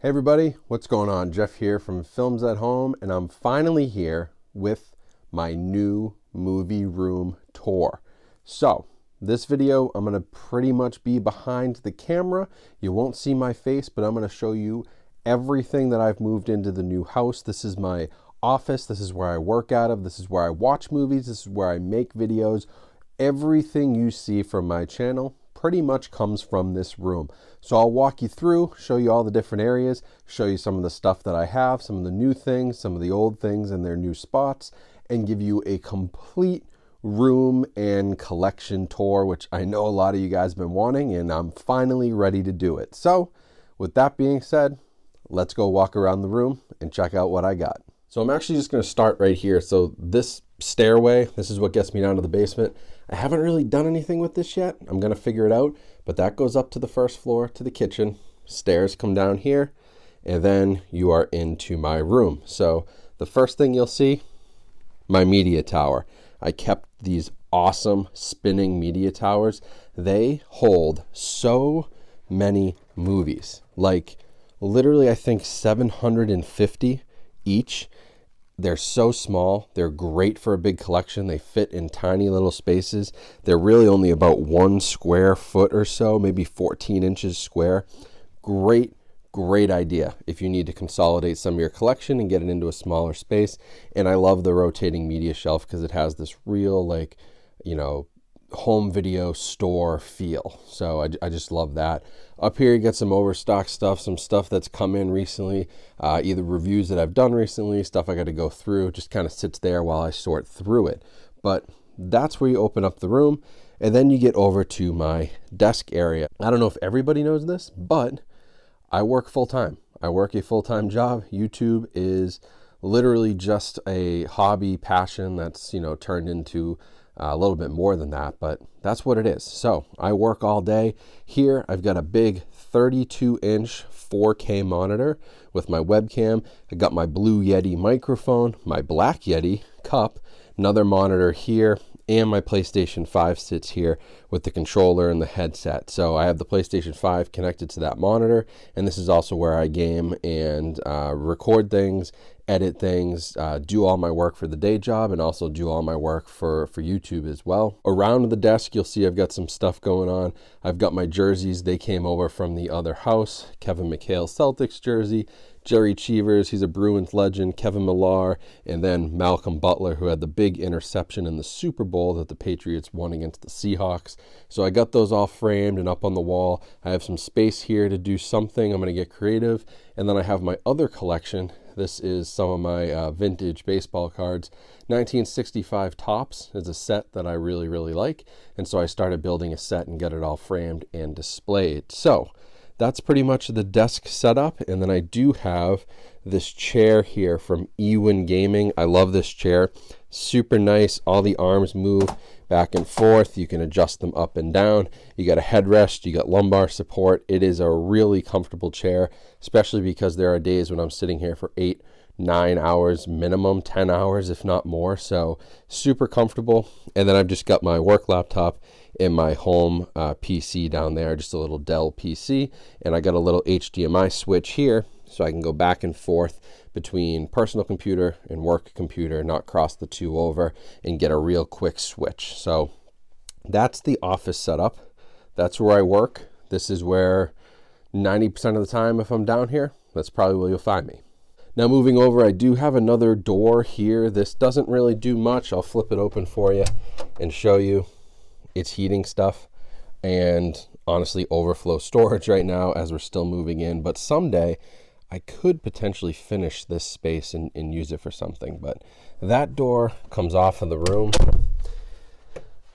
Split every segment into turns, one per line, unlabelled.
Hey everybody, what's going on? Jeff here from Films at Home, and I'm finally here with my new movie room tour. So, this video, I'm going to pretty much be behind the camera. You won't see my face, but I'm going to show you everything that I've moved into the new house. This is my office. This is where I work out of. This is where I watch movies. This is where I make videos. Everything you see from my channel pretty much comes from this room. So I'll walk you through, show you all the different areas, show you some of the stuff that I have, some of the new things, some of the old things and their new spots, and give you a complete room and collection tour, which I know a lot of you guys have been wanting, and I'm finally ready to do it. So with that being said, let's go walk around the room and check out what I got. So I'm actually just going to start right here. So this stairway, this is what gets me down to the basement. I haven't really done anything with this yet. I'm going to figure it out, but that goes up to the first floor to the kitchen. Stairs come down here, and then you are into my room. So the first thing you'll see, my media tower. I kept these awesome spinning media towers. They hold so many movies, like literally I think 750 each. They're so small. They're great for a big collection. They fit in tiny little spaces. They're really only about 1 square foot or so, maybe 14 inches square. Great idea if you need to consolidate some of your collection and get it into a smaller space. And I love the rotating media shelf because it has this real, like, you know, home video store feel. So I just love that. Up here you get some overstock stuff, some stuff that's come in recently, either reviews that I've done recently, stuff I got to go through. Just kind of sits there while I sort through it. But that's where you open up the room, and then you get over to my desk area. I don't know if everybody knows this, but I work full-time. I work a full-time job. YouTube is literally just a hobby passion that's, you know, turned into a little bit more than that, but that's what it is. So I work all day. Here I've got a big 32-inch 4K monitor with my webcam. I got my Blue Yeti microphone, my Black Yeti cup, another monitor here, and my PlayStation 5 sits here with the controller and the headset. So I have the PlayStation 5 connected to that monitor, and this is also where I game and record things, edit things, do all my work for the day job, and also do all my work for YouTube as well. Around the desk, you'll see I've got some stuff going on. I've got my jerseys. They came over from the other house. Kevin McHale Celtics jersey, Jerry Cheevers, he's a Bruins legend, Kevin Millar, and then Malcolm Butler, who had the big interception in the Super Bowl that the Patriots won against the Seahawks. So I got those all framed and up on the wall. I have some space here to do something. I'm going to get creative. And then I have my other collection. This is some of my vintage baseball cards. 1965 Topps is a set that I really like. And so I started building a set and get it all framed and displayed. So that's pretty much the desk setup. And then I do have this chair here from Ewin Gaming. I love this chair. Super nice. All the arms move back and forth. You can adjust them up and down. You got a headrest. You got lumbar support. It is a really comfortable chair, especially because there are days when I'm sitting here for 8-9 hours minimum, 10 hours if not more. So super comfortable. And then I've just got my work laptop and my home PC down there, just a little Dell PC, and I got a little HDMI switch here so I can go back and forth between personal computer and work computer, not cross the two over, and get a real quick switch. So that's the office setup. That's where I work. This is where 90% of the time, if I'm down here, that's probably where you'll find me. Now moving over, I do have another door here. This doesn't really do much. I'll flip it open for you and show you. It's heating stuff and honestly overflow storage right now as we're still moving in. But someday I could potentially finish this space and use it for something. But that door comes off of the room.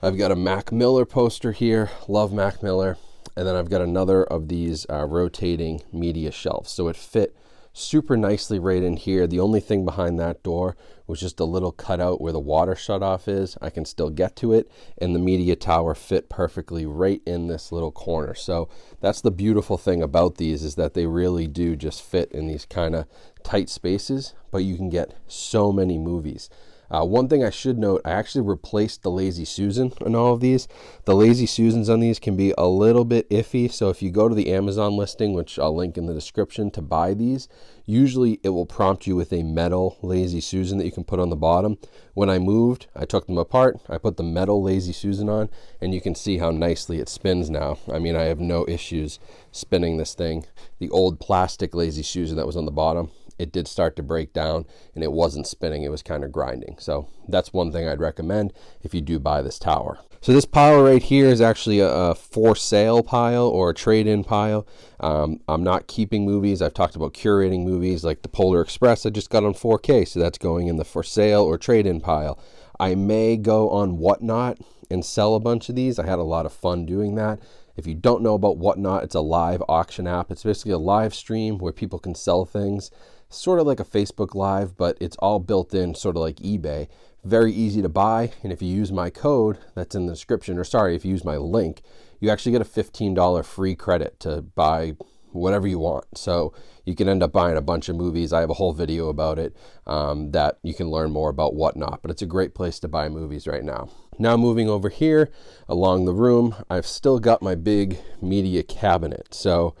I've got a Mac Miller poster here. Love Mac Miller. And then I've got another of these rotating media shelves. So it fit super nicely right in here. The only thing behind that door was just a little cutout where the water shutoff is. I can still get to it, and the media tower fit perfectly right in this little corner. So that's the beautiful thing about these, is that they really do just fit in these kind of tight spaces, but you can get so many movies. One thing I should note, I actually replaced the Lazy Susan on all of these. The Lazy Susans on these can be a little bit iffy, so if you go to the Amazon listing, which I'll link in the description, to buy these, usually it will prompt you with a metal Lazy Susan that you can put on the bottom. When I moved, I took them apart, I put the metal Lazy Susan on, and you can see how nicely it spins now. I mean, I have no issues spinning this thing. The old plastic Lazy Susan that was on the bottom, it did start to break down and it wasn't spinning, it was kind of grinding. So that's one thing I'd recommend if you do buy this tower. So this pile right here is actually a for sale pile or a trade-in pile. I'm not keeping movies. I've talked about curating movies like the Polar Express I just got on 4K, so that's going in the for sale or trade-in pile. I may go on Whatnot and sell a bunch of these. I had a lot of fun doing that. If you don't know about Whatnot, it's a live auction app. It's basically a live stream where people can sell things, sort of like a Facebook Live, but it's all built in, sort of like eBay. Very easy to buy, and if you use my code that's in the description, or sorry, if you use my link, you actually get a $15 free credit to buy whatever you want. So you can end up buying a bunch of movies. I have a whole video about it that you can learn more about Whatnot, but it's a great place to buy movies right now. Now moving over here along the room, I've still got my big media cabinet. So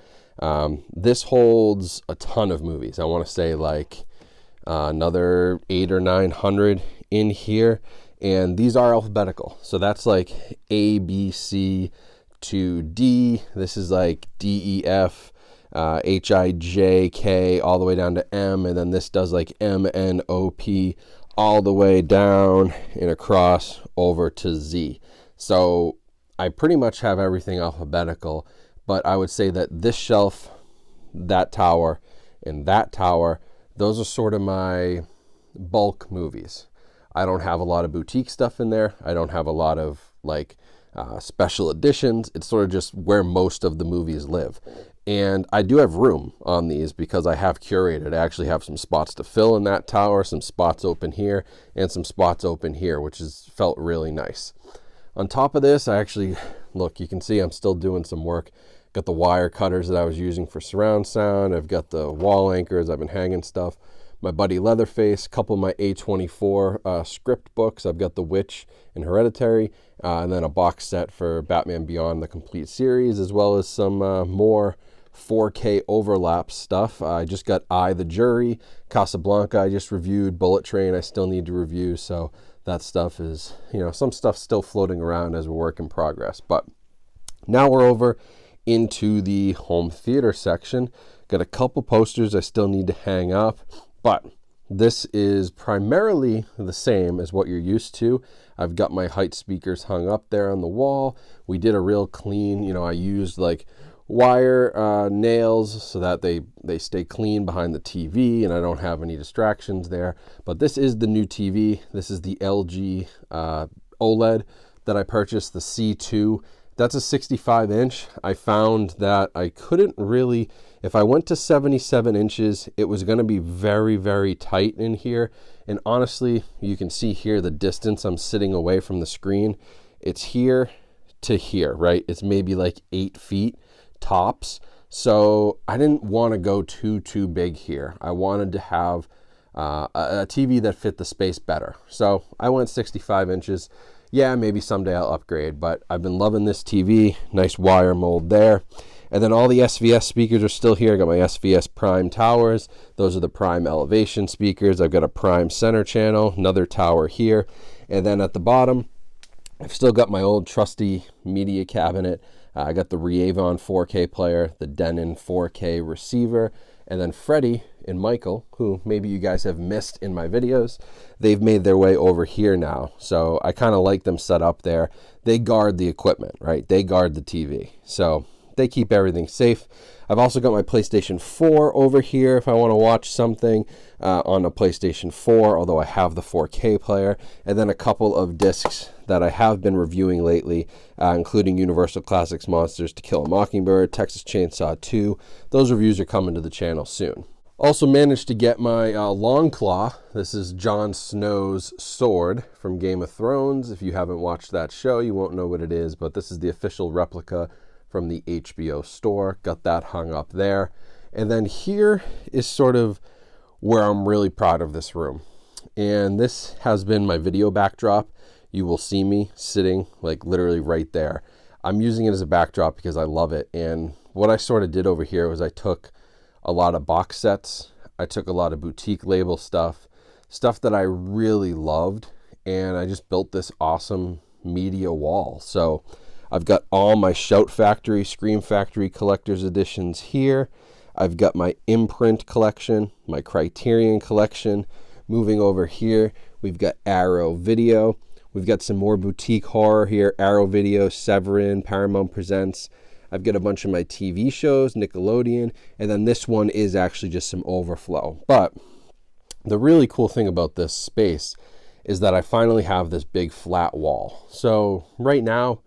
this holds a ton of movies. I want to say like another 800 or 900 in here, and these are alphabetical. So that's like A, B, C to D. This is like D, E, F, H, I, J, K, all the way down to M, and then this does like M, N, O, P, all the way down and across over to Z. So I pretty much have everything alphabetical, but I would say that this shelf, that tower, and that tower, those are sort of my bulk movies. I don't have a lot of boutique stuff in there. I don't have a lot of like special editions. It's sort of just where most of the movies live. And I do have room on these because I have curated. I actually have some spots to fill in that tower, some spots open here, and some spots open here, which has felt really nice. On top of this, I actually, look, you can see I'm still doing some work. Got the wire cutters that I was using for surround sound. I've got the wall anchors. I've been hanging stuff. My buddy Leatherface, a couple of my A24 script books. I've got The Witch and Hereditary, and then a box set for Batman Beyond, the complete series, as well as some more 4K overlap stuff. I just got I, the Jury, Casablanca I just reviewed, Bullet Train I still need to review, so that stuff is, you know, some stuff still floating around as a work in progress. But now we're over into the home theater section. Got a couple posters I still need to hang up, but this is primarily the same as what you're used to. I've got my height speakers hung up there on the wall. We did a real clean, you know, I used like wire nails so that they stay clean behind the TV and I don't have any distractions there. But this is the new TV. This is the LG OLED that I purchased, the C2. That's a 65 inch. I found that I couldn't really, if I went to 77 inches, it was going to be very, very tight in here. And honestly, you can see here the distance I'm sitting away from the screen. It's here to here, right? It's maybe like 8 feet tops. So I didn't want to go too big here. I wanted to have a TV that fit the space better. So I went 65 inches. Yeah, maybe someday I'll upgrade, but I've been loving this TV. Nice wire mold there. And then all the SVS speakers are still here. I got my SVS Prime towers. Those are the Prime elevation speakers. I've got a Prime center channel, another tower here. And then at the bottom, I've still got my old trusty media cabinet. I got the Reavon 4K player, the Denon 4K receiver, and then Freddie and Michael, who maybe you guys have missed in my videos, they've made their way over here now. So I kind of like them set up there. They guard the equipment, right? They guard the TV. So they keep everything safe. I've also got my PlayStation 4 over here if I want to watch something on a PlayStation 4, although I have the 4K player, and then a couple of discs that I have been reviewing lately, including Universal Classics Monsters, To Kill a Mockingbird, Texas Chainsaw 2. Those reviews are coming to the channel soon. Also managed to get my Long Claw. This is Jon Snow's sword from Game of Thrones. If you haven't watched that show, you won't know what it is, but this is the official replica from the HBO store. Got that hung up there. And then here is sort of where I'm really proud of this room. and this has been my video backdrop. You will see me sitting like literally right there. I'm using it as a backdrop because I love it. And what I sort of did over here was I took a lot of box sets. I took a lot of boutique label stuff that I really loved, and I just built this awesome media wall. So I've got all my Shout Factory, Scream Factory collector's editions here. I've got my Imprint collection, my Criterion collection. Moving over here, we've got Arrow Video. We've got some more boutique horror here, Arrow Video, Severin, Paramount Presents. I've got a bunch of my TV shows, Nickelodeon, and then this one is actually just some overflow. But the really cool thing about this space is that I finally have this big flat wall. So right now,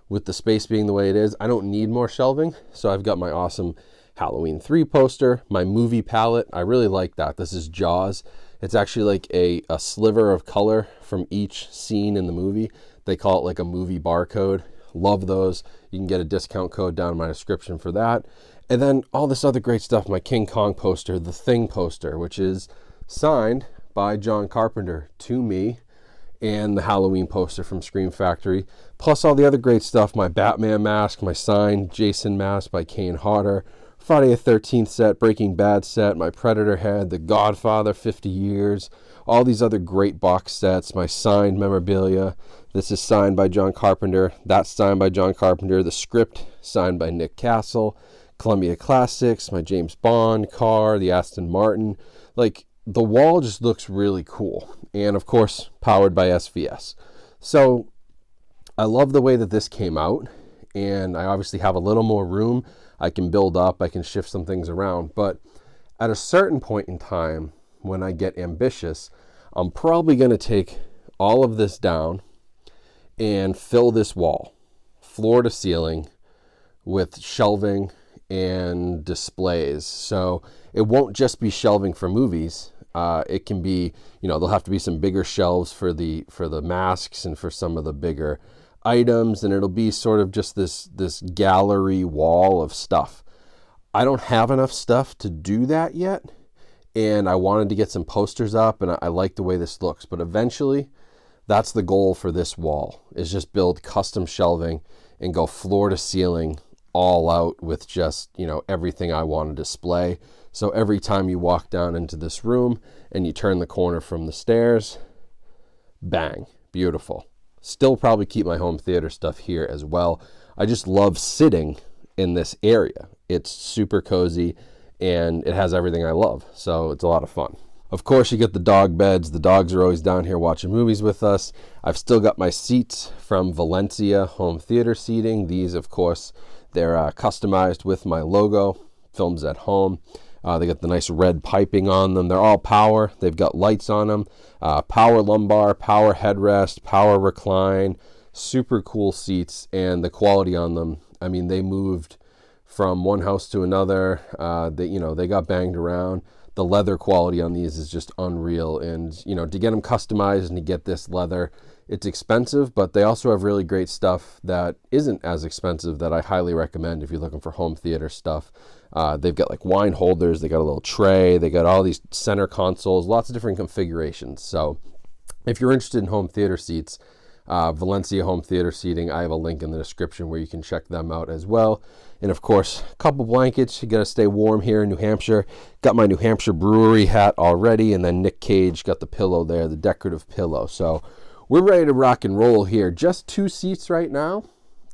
with the space being the way it is, I don't need more shelving. So I've got my awesome Halloween 3 poster, my movie palette. I really like that. This is Jaws. It's actually like a sliver of color from each scene in the movie. They call it like a movie barcode. Love those. You can get a discount code down in my description for that. And then all this other great stuff, my King Kong poster, the Thing poster, which is signed by John Carpenter to me, and the Halloween poster from Scream Factory, plus all the other great stuff, my Batman mask, my signed Jason mask by Kane Hodder, Friday the 13th set, Breaking Bad set, my Predator head, The Godfather 50 years, all these other great box sets, my signed memorabilia. This is signed by John Carpenter. That's signed by John Carpenter. The script signed by Nick Castle. Columbia Classics, my James Bond car, the Aston Martin. Like, the wall just looks really cool. And of course, powered by SVS. So I love the way that this came out. And I obviously have a little more room. I can build up, I can shift some things around. But at a certain point in time, when I get ambitious, I'm probably going to take all of this down and fill this wall, floor to ceiling, with shelving and displays. So it won't just be shelving for movies. It can be, there'll have to be some bigger shelves for the masks and for some of the bigger items, and it'll be sort of just this gallery wall of stuff. I don't have enough stuff to do that yet, and I wanted to get some posters up, and I like the way this looks. But eventually, that's the goal for this wall, is just build custom shelving and go floor to ceiling all out with just, everything I want to display. So every time you walk down into this room and you turn the corner from the stairs, bang, beautiful. Still probably keep my home theater stuff here as well. I just love sitting in this area. It's super cozy and it has everything I love. So it's a lot of fun. Of course, you get the dog beds. The dogs are always down here watching movies with us. I've still got my seats from Valencia home theater seating. These, of course, they're customized with my logo, Films at Home. They got the nice red piping on them. They're all power. They've got lights on them. Power lumbar, power headrest, power recline. Super cool seats, and the quality on them. I mean, they moved from one house to another. They got banged around. The leather quality on these is just unreal. And, to get them customized and to get this leather, it's expensive, but they also have really great stuff that isn't as expensive that I highly recommend if you're looking for home theater stuff. They've got like wine holders, they got a little tray, they got all these center consoles, lots of different configurations. So if you're interested in home theater seats, Valencia home theater seating, I have a link in the description where you can check them out as well. And of course, a couple blankets. You got to stay warm here in New Hampshire. Got my New Hampshire Brewery hat already, and then Nick Cage got the pillow there, the decorative pillow. So we're ready to rock and roll here. Just 2 seats right now.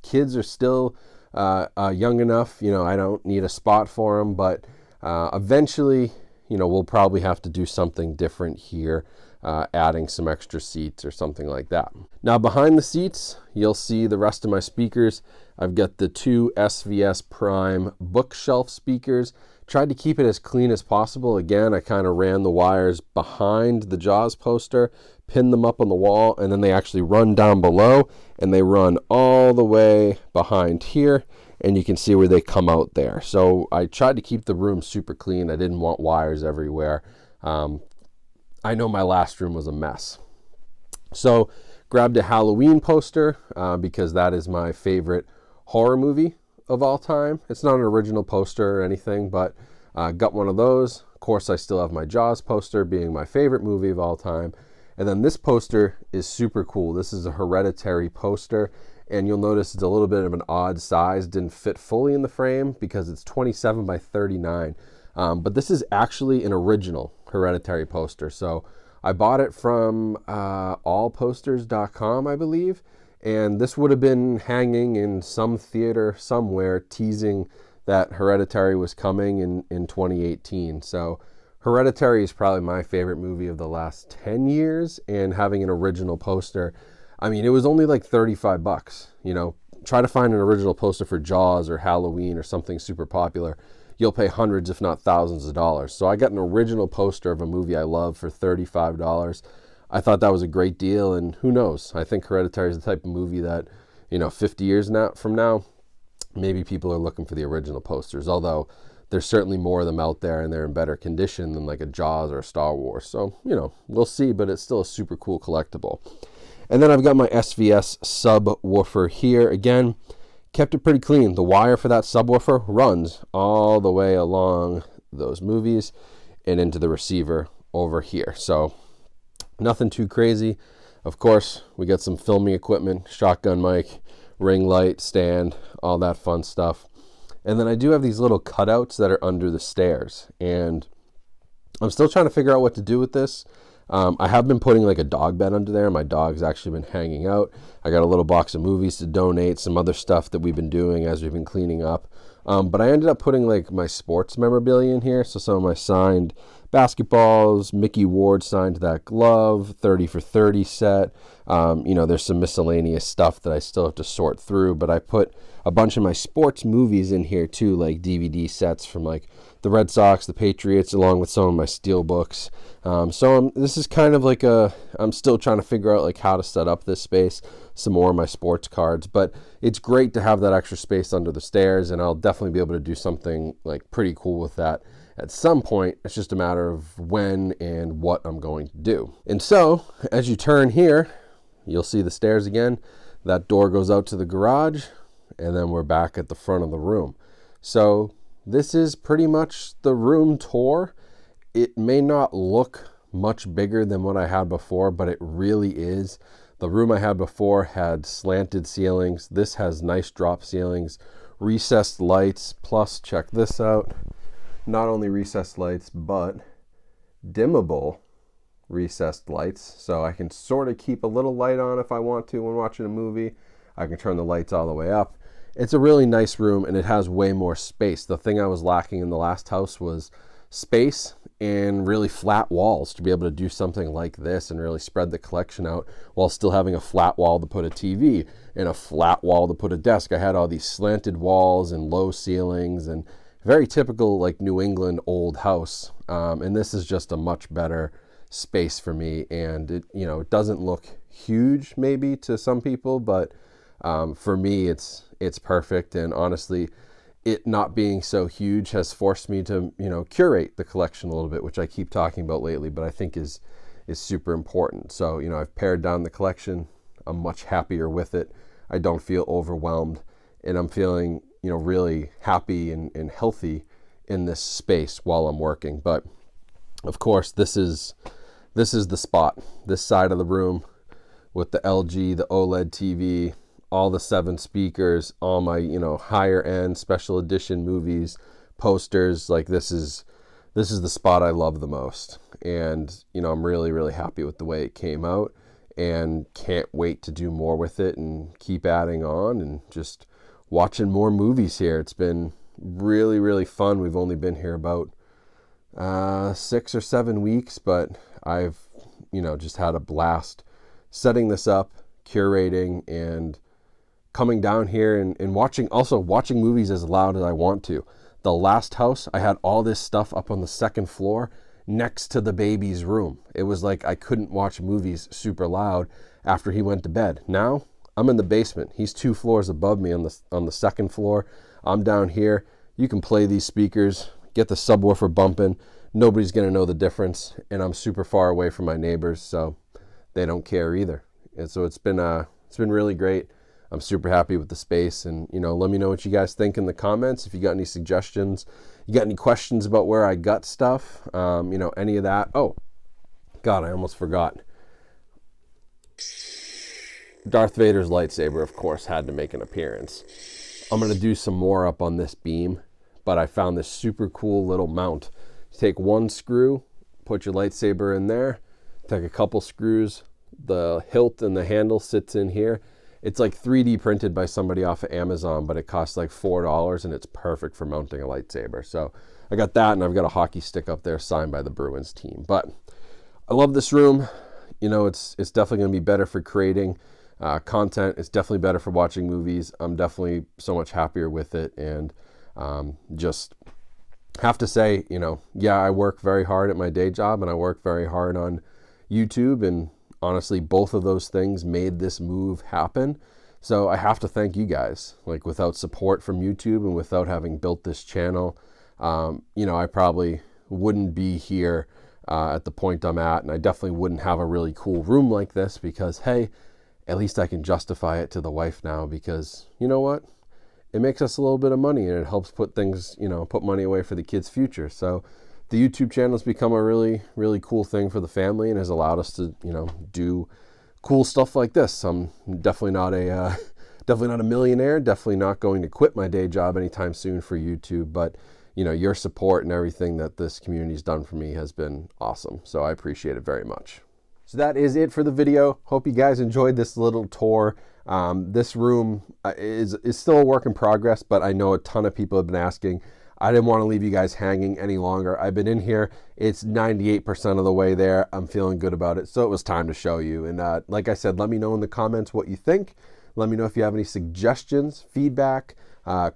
Kids are still young enough, I don't need a spot for them, but eventually, we'll probably have to do something different here, adding some extra seats or something like that. Now behind the seats, you'll see the rest of my speakers. I've got the 2 SVS Prime bookshelf speakers. Tried to keep it as clean as possible. Again, I kind of ran the wires behind the Jaws poster, pinned them up on the wall, and then they actually run down below, and they run all the way behind here, and you can see where they come out there. So I tried to keep the room super clean. I didn't want wires everywhere. I know my last room was a mess. So grabbed a Halloween poster because that is my favorite horror movie of all time. It's not an original poster or anything, but got one of those. Of course, I still have my Jaws poster, being my favorite movie of all time. And then this poster is super cool. This is a Hereditary poster, and you'll notice it's a little bit of an odd size. Didn't fit fully in the frame because it's 27 by 39. But this is actually an original Hereditary poster. So I bought it from allposters.com, I believe. And this would have been hanging in some theater somewhere, teasing that Hereditary was coming in 2018. So Hereditary is probably my favorite movie of the last 10 years, and having an original poster, I mean, it was only like 35 bucks. You know, try to find an original poster for Jaws or Halloween or something super popular. You'll pay hundreds, if not thousands of dollars. So I got an original poster of a movie I love for $35. I thought that was a great deal, and who knows? I think Hereditary is the type of movie that, 50 years from now, maybe people are looking for the original posters, although there's certainly more of them out there and they're in better condition than like a Jaws or a Star Wars. So, we'll see, but it's still a super cool collectible. And then I've got my SVS subwoofer here. Again, kept it pretty clean. The wire for that subwoofer runs all the way along those movies and into the receiver over here. So nothing too crazy. Of course, we got some filming equipment, shotgun mic, ring light, stand, all that fun stuff. And then I do have these little cutouts that are under the stairs, and I'm still trying to figure out what to do with this. I have been putting like a dog bed under there. My dog's actually been hanging out. I got a little box of movies to donate, some other stuff that we've been doing as we've been cleaning up. But I ended up putting like my sports memorabilia in here. So some of my signed basketballs, Mickey Ward signed that glove, 30 for 30 set. There's some miscellaneous stuff that I still have to sort through, but I put a bunch of my sports movies in here too, like DVD sets from like the Red Sox, the Patriots, along with some of my steel books. This is kind of like I'm still trying to figure out like how to set up this space, some more of my sports cards, but it's great to have that extra space under the stairs, and I'll definitely be able to do something like pretty cool with that at some point. It's just a matter of when and what I'm going to do. And so as you turn here, you'll see the stairs again. That door goes out to the garage, and then we're back at the front of the room. So this is pretty much the room tour. It may not look much bigger than what I had before, but it really is. The room I had before had slanted ceilings. This has nice drop ceilings, recessed lights, plus check this out. Not only recessed lights, but dimmable recessed lights. So I can sort of keep a little light on if I want to when watching a movie. I can turn the lights all the way up. It's a really nice room, and it has way more space. The thing I was lacking in the last house was space and really flat walls to be able to do something like this and really spread the collection out while still having a flat wall to put a TV and a flat wall to put a desk. I had all these slanted walls and low ceilings, and very typical like New England old house. And this is just a much better space for me, and it doesn't look huge maybe to some people, but for me it's perfect. And honestly, it not being so huge has forced me to curate the collection a little bit, which I keep talking about lately, but I think is super important. So I've pared down the collection. I'm much happier with it. I don't feel overwhelmed, and I'm feeling really happy and healthy in this space while I'm working. But of course, this is the spot, this side of the room with the LG, the OLED TV, all the 7 speakers, all my higher end special edition movies, posters. Like this is the spot I love the most, and I'm really, really happy with the way it came out, and can't wait to do more with it and keep adding on and just watching more movies here. It's been really, really fun. We've only been here about 6 or 7 weeks, but I've just had a blast setting this up, curating, and coming down here and watching movies as loud as I want to. The last house, I had all this stuff up on the second floor next to the baby's room. It was like I couldn't watch movies super loud after he went to bed. Now I'm in the basement. He's 2 floors above me on the second floor. I'm down here. You can play these speakers, get the subwoofer bumping. Nobody's gonna know the difference, and I'm super far away from my neighbors, so they don't care either. And so it's been really great. I'm super happy with the space, and let me know what you guys think in the comments. If you got any suggestions, you got any questions about where I got stuff, any of that. Oh God, I almost forgot. Darth Vader's lightsaber, of course, had to make an appearance. I'm going to do some more up on this beam, but I found this super cool little mount. Take one screw, put your lightsaber in there, take a couple screws, the hilt and the handle sits in here. It's like 3D printed by somebody off of Amazon, but it costs like $4, and it's perfect for mounting a lightsaber. So I got that, and I've got a hockey stick up there signed by the Bruins team. But I love this room. It's definitely going to be better for creating content. It's definitely better for watching movies. I'm definitely so much happier with it, and just have to say, yeah, I work very hard at my day job, and I work very hard on YouTube, and honestly, both of those things made this move happen. So I have to thank you guys. Like, without support from YouTube and without having built this channel, I probably wouldn't be here at the point I'm at, and I definitely wouldn't have a really cool room like this, because hey, at least I can justify it to the wife now, because you know what? It makes us a little bit of money, and it helps put things, put money away for the kids' future. So the YouTube channel has become a really, really cool thing for the family, and has allowed us to, do cool stuff like this. I'm definitely not a millionaire, definitely not going to quit my day job anytime soon for YouTube, but your support and everything that this community's done for me has been awesome. So I appreciate it very much. So that is it for the video. Hope you guys enjoyed this little tour. This room is still a work in progress, but I know a ton of people have been asking. I didn't want to leave you guys hanging any longer. I've been in here. It's 98% of the way there. I'm feeling good about it. So it was time to show you. And like I said, let me know in the comments what you think. Let me know if you have any suggestions, feedback,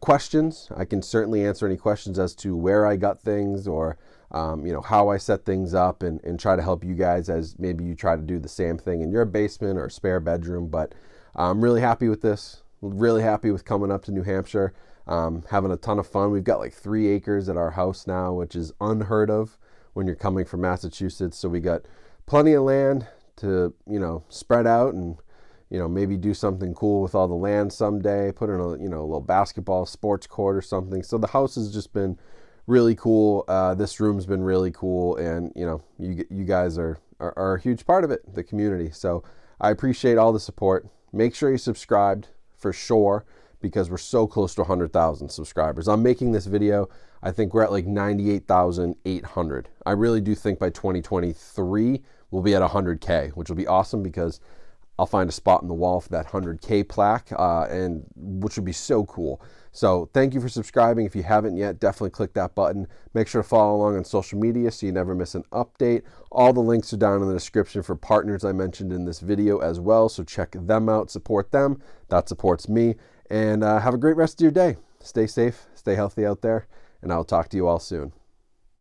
questions. I can certainly answer any questions as to where I got things, or how I set things up, and try to help you guys as maybe you try to do the same thing in your basement or spare bedroom. But I'm really happy with this. Really happy with coming up to New Hampshire. Having a ton of fun. We've got like 3 acres at our house now, which is unheard of when you're coming from Massachusetts. So we got plenty of land to, spread out, and, maybe do something cool with all the land someday, put in a, little basketball sports court or something. So the house has just been really cool. This room's been really cool, and, you guys are a huge part of it, the community. So I appreciate all the support. Make sure you subscribed for sure, because we're so close to 100,000 subscribers. I'm making this video, I think we're at like 98,800. I really do think by 2023, we'll be at 100K, which will be awesome, because I'll find a spot in the wall for that 100K plaque, and which would be so cool. So thank you for subscribing. If you haven't yet, definitely click that button. Make sure to follow along on social media so you never miss an update. All the links are down in the description for partners I mentioned in this video as well. So check them out, support them. That supports me. And have a great rest of your day. Stay safe, stay healthy out there, and I'll talk to you all soon.